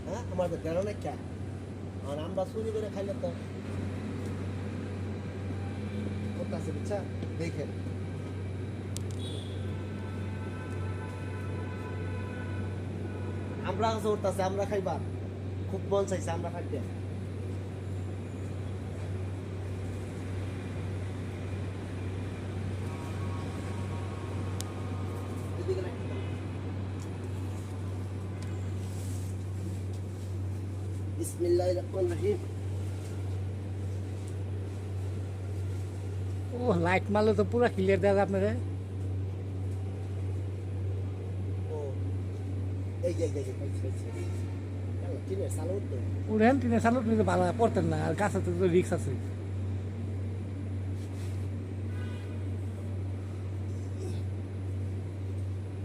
হ্যাঁ আমাদের দেন অনেক কে আর আমরা চুরি করে খাইলে তো করতেছে বুঝছা দেখেন আমরা কাছে উঠতেছে আমরা খাইবা খুব মন চাইছে আমরা খাইতে বিসমিল্লাহির রহমানির রহিম ও লাইট মারলে তো পুরো ক্লিয়ার দেখা যায় আপনারা ও এই যে কিনে সালুট তো উড়েন টিনে চালু নিতে ভালো পড়তেন না আর গাছে তো রিক্স আছে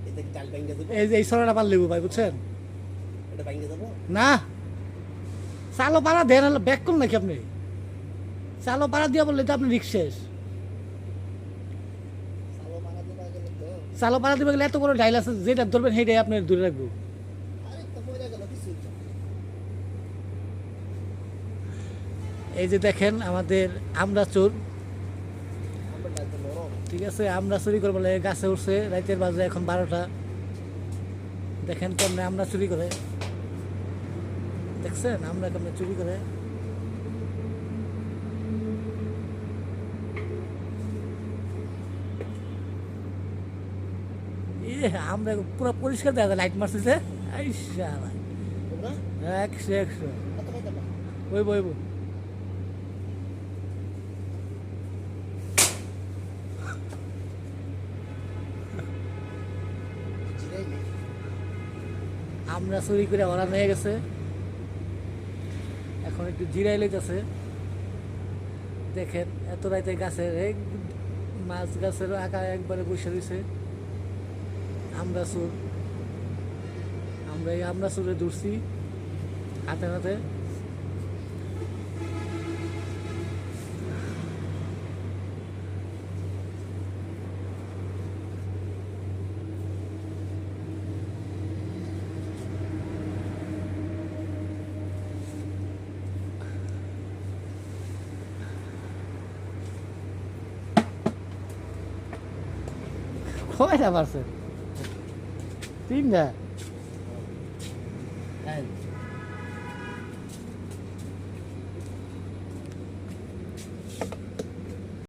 এটা কি ডাল ভাঙ্গা দেব এই যে এই সরাটা পার লেবু ভাই বুঝছেন এটা ভাঙ্গা দেব না চালো পাড়া দেন হলে ব্যাক করুন নাকি আপনি চালো পাড়া দিয়া বললে তো আপনি রিক্স শেষ সালো মারা দিবা গেলে তো চালো পাড়া দিবে গেলে এত বড় ডাইল আছে যেটা ধরবেন সেইটাই আপনি দূরে রাখবো আরে তো মরে গেল কিছু এই যে দেখেন আমাদের আমরা চোর আমরা ডালতে নরম ঠিক আছে আমরা চুরি করবো বলে গাছে উঠছে রাতের বাজে এখন 12টা দেখেন কেমনে আমরা চুরি করে দেখছেন আমরা কেমনে চুরি করে আমরা পুরো পরিষ্কার দেখা যায় লাইট মারছে যে তোমরা 100 কত খাইতে পারো ওই বইব জিরাই নেই আমরা চুরি করে ওরা নিয়ে গেছে এখন একটু জিরাই লইতেছে দেখেন এত রাইতে গাছের মাছ গাছের আঁকা একবারে বসে রয়েছে আমরা চোর আমরা চোরে দৌড়ছি হাতে হাতে কয়টা পারছেন 3টা